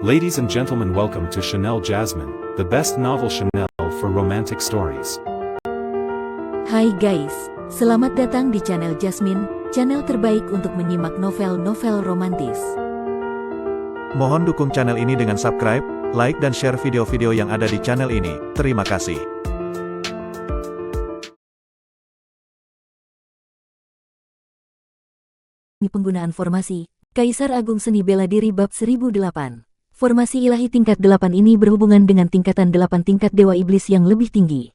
Ladies and gentlemen, welcome to Chanel Jasmine, the best novel Chanel for romantic stories. Hai guys, selamat datang di channel Jasmine, channel terbaik untuk menyimak novel-novel romantis. Mohon dukung channel ini dengan subscribe, like dan share video-video yang ada di channel ini. Terima kasih. Penggunaan formasi, Kaisar Agung Seni Bela Diri Bab 1008. Formasi ilahi tingkat 8 ini berhubungan dengan tingkatan 8 tingkat Dewa Iblis yang lebih tinggi.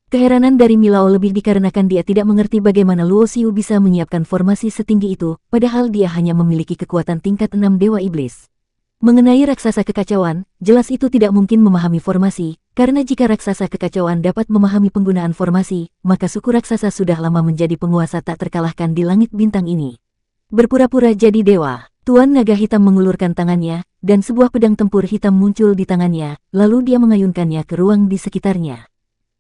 Keheranan dari Milao lebih dikarenakan dia tidak mengerti bagaimana Luo Xiu bisa menyiapkan formasi setinggi itu, padahal dia hanya memiliki kekuatan tingkat 6 Dewa Iblis. Mengenai raksasa kekacauan, jelas itu tidak mungkin memahami formasi, karena jika raksasa kekacauan dapat memahami penggunaan formasi, maka suku raksasa sudah lama menjadi penguasa tak terkalahkan di langit bintang ini. Berpura-pura jadi dewa, Tuan Naga Hitam mengulurkan tangannya, dan sebuah pedang tempur hitam muncul di tangannya, lalu dia mengayunkannya ke ruang di sekitarnya.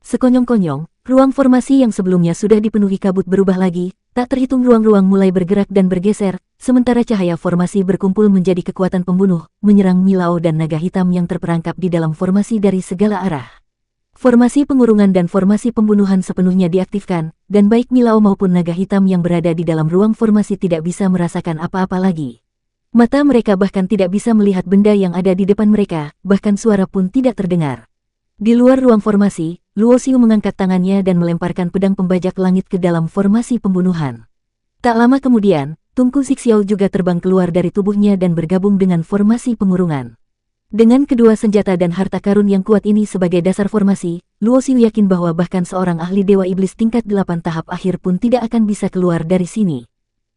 Sekonyong-konyong, ruang formasi yang sebelumnya sudah dipenuhi kabut berubah lagi, tak terhitung ruang-ruang mulai bergerak dan bergeser, sementara cahaya formasi berkumpul menjadi kekuatan pembunuh, menyerang Milao dan Naga Hitam yang terperangkap di dalam formasi dari segala arah. Formasi pengurungan dan formasi pembunuhan sepenuhnya diaktifkan, dan baik Milao maupun Naga Hitam yang berada di dalam ruang formasi tidak bisa merasakan apa-apa lagi. Mata mereka bahkan tidak bisa melihat benda yang ada di depan mereka, bahkan suara pun tidak terdengar. Di luar ruang formasi, Luo Xiu mengangkat tangannya dan melemparkan pedang pembajak langit ke dalam formasi pembunuhan. Tak lama kemudian, tungku Xixiao juga terbang keluar dari tubuhnya dan bergabung dengan formasi pengurungan. Dengan kedua senjata dan harta karun yang kuat ini sebagai dasar formasi, Luo Xiu yakin bahwa bahkan seorang ahli Dewa Iblis tingkat 8 tahap akhir pun tidak akan bisa keluar dari sini.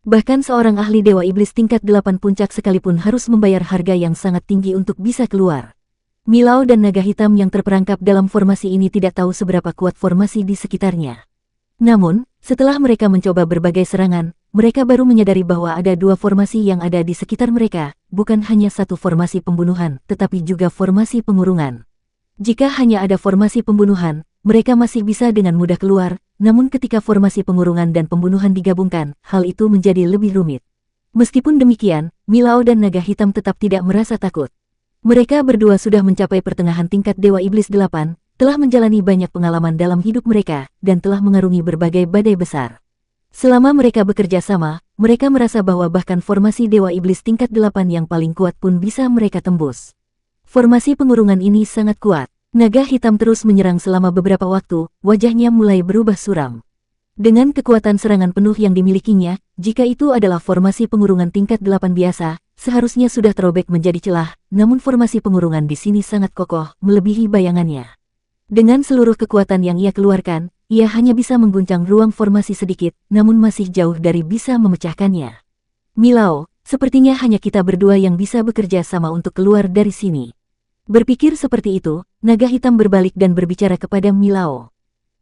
Bahkan seorang ahli Dewa Iblis tingkat 8 puncak sekalipun harus membayar harga yang sangat tinggi untuk bisa keluar. Milao dan Naga Hitam yang terperangkap dalam formasi ini tidak tahu seberapa kuat formasi di sekitarnya. Namun, setelah mereka mencoba berbagai serangan, mereka baru menyadari bahwa ada dua formasi yang ada di sekitar mereka, bukan hanya satu formasi pembunuhan, tetapi juga formasi pengurungan. Jika hanya ada formasi pembunuhan, mereka masih bisa dengan mudah keluar, namun ketika formasi pengurungan dan pembunuhan digabungkan, hal itu menjadi lebih rumit. Meskipun demikian, Milao dan Naga Hitam tetap tidak merasa takut. Mereka berdua sudah mencapai pertengahan tingkat Dewa Iblis 8, telah menjalani banyak pengalaman dalam hidup mereka, dan telah mengarungi berbagai badai besar. Selama mereka bekerja sama, mereka merasa bahwa bahkan formasi Dewa Iblis tingkat 8 yang paling kuat pun bisa mereka tembus. Formasi pengurungan ini sangat kuat. Naga Hitam terus menyerang selama beberapa waktu, wajahnya mulai berubah suram. Dengan kekuatan serangan penuh yang dimilikinya, jika itu adalah formasi pengurungan tingkat 8 biasa, seharusnya sudah terobek menjadi celah, namun formasi pengurungan di sini sangat kokoh, melebihi bayangannya. Dengan seluruh kekuatan yang ia keluarkan, ia hanya bisa mengguncang ruang formasi sedikit, namun masih jauh dari bisa memecahkannya. Milao, sepertinya hanya kita berdua yang bisa bekerja sama untuk keluar dari sini. Berpikir seperti itu, Naga Hitam berbalik dan berbicara kepada Milao.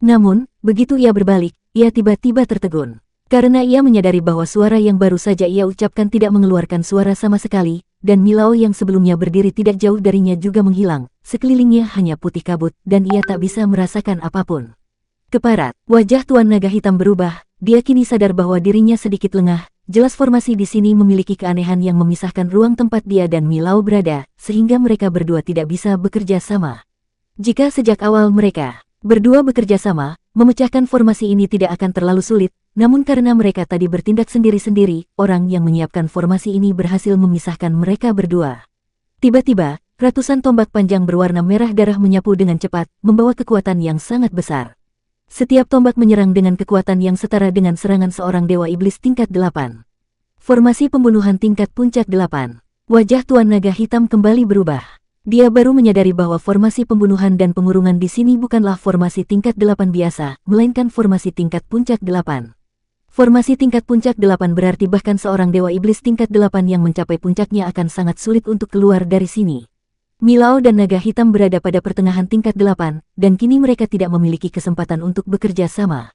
Namun, begitu ia berbalik, ia tiba-tiba tertegun. Karena ia menyadari bahwa suara yang baru saja ia ucapkan tidak mengeluarkan suara sama sekali, dan Milao yang sebelumnya berdiri tidak jauh darinya juga menghilang, sekelilingnya hanya putih kabut, dan ia tak bisa merasakan apapun. Keparat, wajah Tuan Naga Hitam berubah, dia kini sadar bahwa dirinya sedikit lengah, jelas formasi di sini memiliki keanehan yang memisahkan ruang tempat dia dan Milao berada, sehingga mereka berdua tidak bisa bekerja sama. Jika sejak awal mereka berdua bekerja sama, memecahkan formasi ini tidak akan terlalu sulit, namun karena mereka tadi bertindak sendiri-sendiri, orang yang menyiapkan formasi ini berhasil memisahkan mereka berdua. Tiba-tiba, ratusan tombak panjang berwarna merah darah menyapu dengan cepat, membawa kekuatan yang sangat besar. Setiap tombak menyerang dengan kekuatan yang setara dengan serangan seorang Dewa Iblis tingkat 8. Formasi pembunuhan tingkat puncak 8. Wajah Tuan Naga Hitam kembali berubah. Dia baru menyadari bahwa formasi pembunuhan dan pengurungan di sini bukanlah formasi tingkat 8 biasa, melainkan formasi tingkat puncak 8. Formasi tingkat puncak 8 berarti bahkan seorang Dewa Iblis tingkat 8 yang mencapai puncaknya akan sangat sulit untuk keluar dari sini. Milao dan Naga Hitam berada pada pertengahan tingkat 8, dan kini mereka tidak memiliki kesempatan untuk bekerja sama.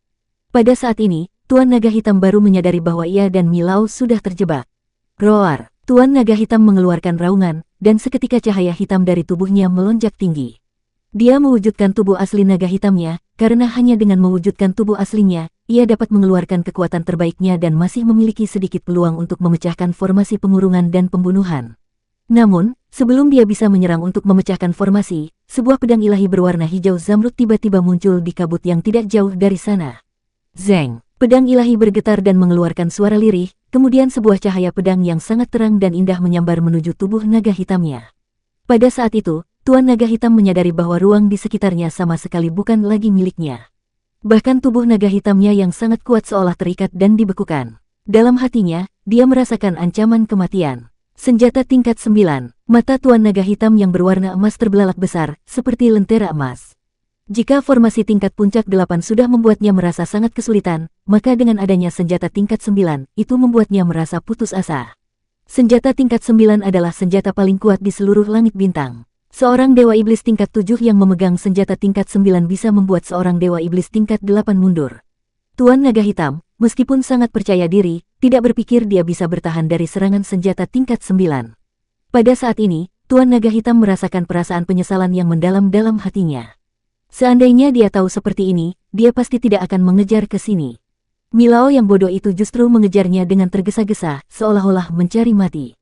Pada saat ini, Tuan Naga Hitam baru menyadari bahwa ia dan Milao sudah terjebak. Roar! Tuan Naga Hitam mengeluarkan raungan, dan seketika cahaya hitam dari tubuhnya melonjak tinggi. Dia mewujudkan tubuh asli Naga Hitamnya, karena hanya dengan mewujudkan tubuh aslinya, ia dapat mengeluarkan kekuatan terbaiknya dan masih memiliki sedikit peluang untuk memecahkan formasi pengurungan dan pembunuhan. Namun, sebelum dia bisa menyerang untuk memecahkan formasi, sebuah pedang ilahi berwarna hijau zamrud tiba-tiba muncul di kabut yang tidak jauh dari sana. Zeng! Pedang ilahi bergetar dan mengeluarkan suara lirih, kemudian sebuah cahaya pedang yang sangat terang dan indah menyambar menuju tubuh naga hitamnya. Pada saat itu, Tuan Naga Hitam menyadari bahwa ruang di sekitarnya sama sekali bukan lagi miliknya. Bahkan tubuh naga hitamnya yang sangat kuat seolah terikat dan dibekukan. Dalam hatinya, dia merasakan ancaman kematian. Senjata tingkat 9, mata Tuan Naga Hitam yang berwarna emas terbelalak besar, seperti lentera emas. Jika formasi tingkat puncak 8 sudah membuatnya merasa sangat kesulitan, maka dengan adanya senjata tingkat 9, itu membuatnya merasa putus asa. Senjata tingkat 9 adalah senjata paling kuat di seluruh langit bintang. Seorang dewa iblis tingkat 7 yang memegang senjata tingkat 9 bisa membuat seorang dewa iblis tingkat 8 mundur. Tuan Naga Hitam, meskipun sangat percaya diri, tidak berpikir dia bisa bertahan dari serangan senjata tingkat 9. Pada saat ini, Tuan Naga Hitam merasakan perasaan penyesalan yang mendalam dalam hatinya. Seandainya dia tahu seperti ini, dia pasti tidak akan mengejar ke sini. Milao yang bodoh itu justru mengejarnya dengan tergesa-gesa, seolah-olah mencari mati.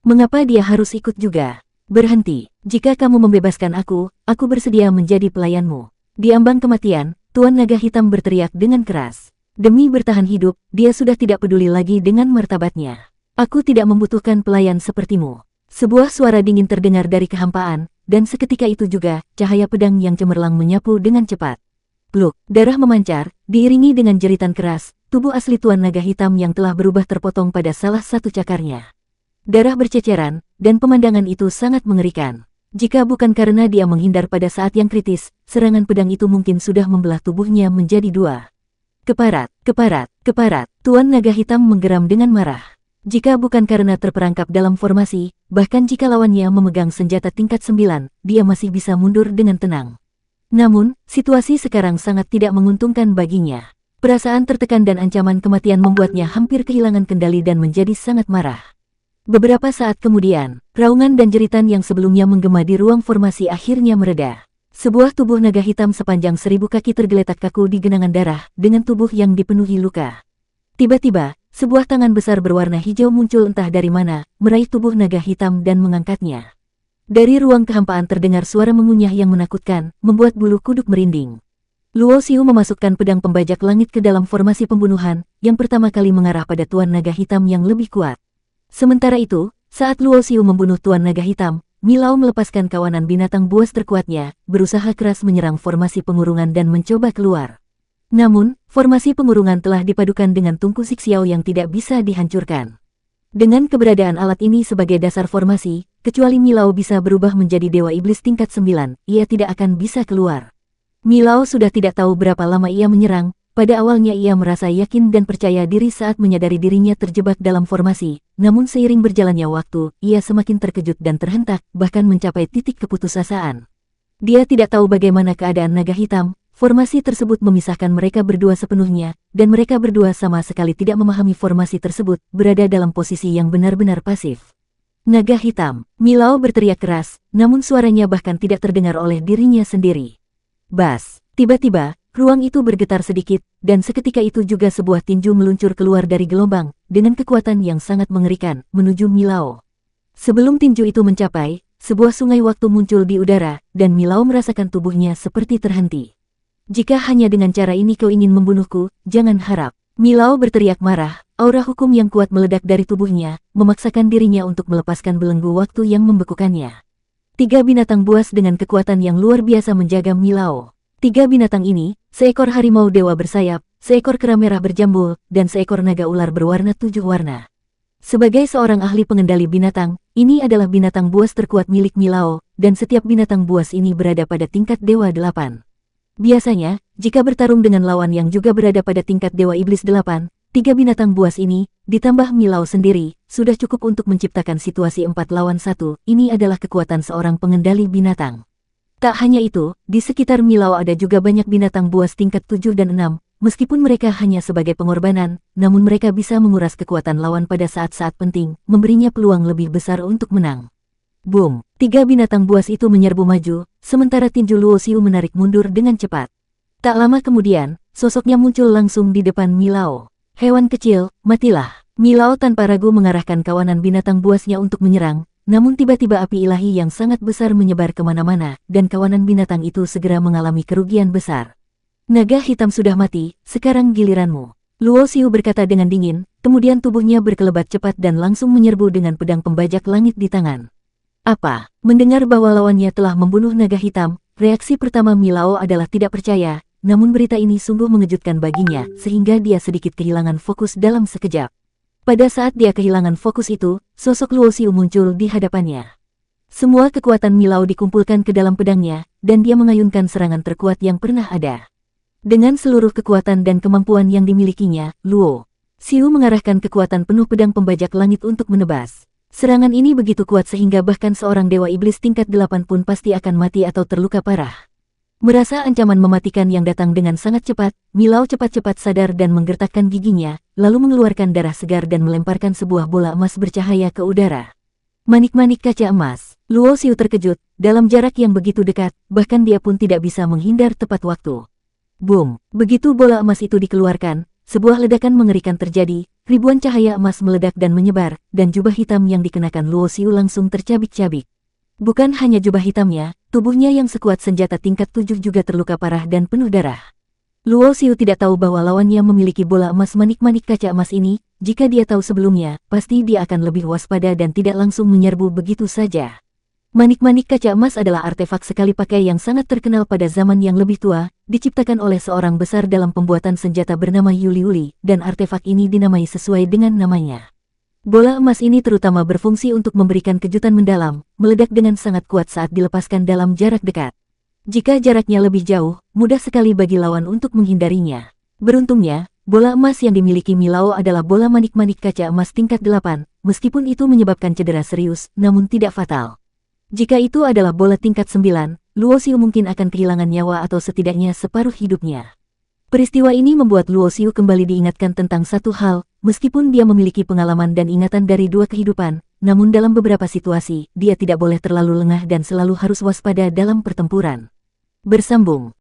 Mengapa dia harus ikut juga? Berhenti, jika kamu membebaskan aku bersedia menjadi pelayanmu. Di ambang kematian, Tuan Naga Hitam berteriak dengan keras. Demi bertahan hidup, dia sudah tidak peduli lagi dengan martabatnya. Aku tidak membutuhkan pelayan sepertimu. Sebuah suara dingin terdengar dari kehampaan, dan seketika itu juga, cahaya pedang yang cemerlang menyapu dengan cepat. Pluk, darah memancar, diiringi dengan jeritan keras, tubuh asli Tuan Naga Hitam yang telah berubah terpotong pada salah satu cakarnya. Darah berceceran, dan pemandangan itu sangat mengerikan. Jika bukan karena dia menghindar pada saat yang kritis, serangan pedang itu mungkin sudah membelah tubuhnya menjadi dua. Keparat, keparat, keparat, Tuan Naga Hitam menggeram dengan marah. Jika bukan karena terperangkap dalam formasi, bahkan jika lawannya memegang senjata tingkat 9, dia masih bisa mundur dengan tenang. Namun, situasi sekarang sangat tidak menguntungkan baginya. Perasaan tertekan dan ancaman kematian membuatnya hampir kehilangan kendali dan menjadi sangat marah. Beberapa saat kemudian, raungan dan jeritan yang sebelumnya menggema di ruang formasi akhirnya mereda. Sebuah tubuh naga hitam sepanjang 1000 kaki tergeletak kaku di genangan darah, dengan tubuh yang dipenuhi luka. Tiba-tiba, sebuah tangan besar berwarna hijau muncul entah dari mana, meraih tubuh naga hitam dan mengangkatnya. Dari ruang kehampaan terdengar suara mengunyah yang menakutkan, membuat bulu kuduk merinding. Luo Xiu memasukkan pedang pembajak langit ke dalam formasi pembunuhan, yang pertama kali mengarah pada Tuan Naga Hitam yang lebih kuat. Sementara itu, saat Luo Xiu membunuh Tuan Naga Hitam, Milao melepaskan kawanan binatang buas terkuatnya, berusaha keras menyerang formasi pengurungan dan mencoba keluar. Namun, formasi pengurungan telah dipadukan dengan tungku Xixiao yang tidak bisa dihancurkan. Dengan keberadaan alat ini sebagai dasar formasi, kecuali Milao bisa berubah menjadi dewa iblis tingkat 9, ia tidak akan bisa keluar. Milao sudah tidak tahu berapa lama ia menyerang. Pada awalnya ia merasa yakin dan percaya diri saat menyadari dirinya terjebak dalam formasi, namun seiring berjalannya waktu, ia semakin terkejut dan terhentak, bahkan mencapai titik keputusasaan. Dia tidak tahu bagaimana keadaan naga hitam, formasi tersebut memisahkan mereka berdua sepenuhnya, dan mereka berdua sama sekali tidak memahami formasi tersebut, berada dalam posisi yang benar-benar pasif. Naga hitam, Milao berteriak keras, namun suaranya bahkan tidak terdengar oleh dirinya sendiri. Bas, tiba-tiba, ruang itu bergetar sedikit, dan seketika itu juga sebuah tinju meluncur keluar dari gelombang, dengan kekuatan yang sangat mengerikan, menuju Milao. Sebelum tinju itu mencapai, sebuah sungai waktu muncul di udara, dan Milao merasakan tubuhnya seperti terhenti. Jika hanya dengan cara ini kau ingin membunuhku, jangan harap. Milao berteriak marah, aura hukum yang kuat meledak dari tubuhnya, memaksakan dirinya untuk melepaskan belenggu waktu yang membekukannya. 3 binatang buas dengan kekuatan yang luar biasa menjaga Milao. 3 binatang ini, seekor harimau dewa bersayap, seekor kera merah berjambul, dan seekor naga ular berwarna 7 warna. Sebagai seorang ahli pengendali binatang, ini adalah binatang buas terkuat milik Milao, dan setiap binatang buas ini berada pada tingkat Dewa 8. Biasanya, jika bertarung dengan lawan yang juga berada pada tingkat Dewa Iblis 8, 3 binatang buas ini, ditambah Milao sendiri, sudah cukup untuk menciptakan situasi 4 lawan 1, ini adalah kekuatan seorang pengendali binatang. Tak hanya itu, di sekitar Milao ada juga banyak binatang buas tingkat 7 dan 6, meskipun mereka hanya sebagai pengorbanan, namun mereka bisa menguras kekuatan lawan pada saat-saat penting, memberinya peluang lebih besar untuk menang. Boom! 3 binatang buas itu menyerbu maju, sementara tinju Luo Xiu menarik mundur dengan cepat. Tak lama kemudian, sosoknya muncul langsung di depan Milao. Hewan kecil, matilah! Milao tanpa ragu mengarahkan kawanan binatang buasnya untuk menyerang, namun tiba-tiba api ilahi yang sangat besar menyebar kemana-mana, dan kawanan binatang itu segera mengalami kerugian besar. Naga hitam sudah mati, sekarang giliranmu. Luo Xiu berkata dengan dingin, kemudian tubuhnya berkelebat cepat dan langsung menyerbu dengan pedang pembajak langit di tangan. Apa? Mendengar bahwa lawannya telah membunuh naga hitam, reaksi pertama Milao adalah tidak percaya, namun berita ini sungguh mengejutkan baginya, sehingga dia sedikit kehilangan fokus dalam sekejap. Pada saat dia kehilangan fokus itu, sosok Luo Xiu muncul di hadapannya. Semua kekuatan Milao dikumpulkan ke dalam pedangnya, dan dia mengayunkan serangan terkuat yang pernah ada. Dengan seluruh kekuatan dan kemampuan yang dimilikinya, Luo Xiu mengarahkan kekuatan penuh pedang pembajak langit untuk menebas. Serangan ini begitu kuat sehingga bahkan seorang dewa iblis tingkat 8 pun pasti akan mati atau terluka parah. Merasa ancaman mematikan yang datang dengan sangat cepat, Milao cepat-cepat sadar dan menggertakkan giginya, lalu mengeluarkan darah segar dan melemparkan sebuah bola emas bercahaya ke udara. Manik-manik kaca emas. Luo Xiu terkejut, dalam jarak yang begitu dekat, bahkan dia pun tidak bisa menghindar tepat waktu. Boom! Begitu bola emas itu dikeluarkan, sebuah ledakan mengerikan terjadi, ribuan cahaya emas meledak dan menyebar, dan jubah hitam yang dikenakan Luo Xiu langsung tercabik-cabik. Bukan hanya jubah hitamnya, tubuhnya yang sekuat senjata tingkat 7 juga terluka parah dan penuh darah. Luo Xiu tidak tahu bahwa lawannya memiliki bola emas manik-manik kaca emas ini. Jika dia tahu sebelumnya, pasti dia akan lebih waspada dan tidak langsung menyerbu begitu saja. Manik-manik kaca emas adalah artefak sekali pakai yang sangat terkenal pada zaman yang lebih tua, diciptakan oleh seorang besar dalam pembuatan senjata bernama Yuli, dan artefak ini dinamai sesuai dengan namanya. Bola emas ini terutama berfungsi untuk memberikan kejutan mendalam, meledak dengan sangat kuat saat dilepaskan dalam jarak dekat. Jika jaraknya lebih jauh, mudah sekali bagi lawan untuk menghindarinya. Beruntungnya, bola emas yang dimiliki Milao adalah bola manik-manik kaca emas tingkat 8, meskipun itu menyebabkan cedera serius, namun tidak fatal. Jika itu adalah bola tingkat 9, Luo Xiu mungkin akan kehilangan nyawa atau setidaknya separuh hidupnya. Peristiwa ini membuat Luo Xiu kembali diingatkan tentang satu hal, meskipun dia memiliki pengalaman dan ingatan dari dua kehidupan, namun dalam beberapa situasi, dia tidak boleh terlalu lengah dan selalu harus waspada dalam pertempuran. Bersambung.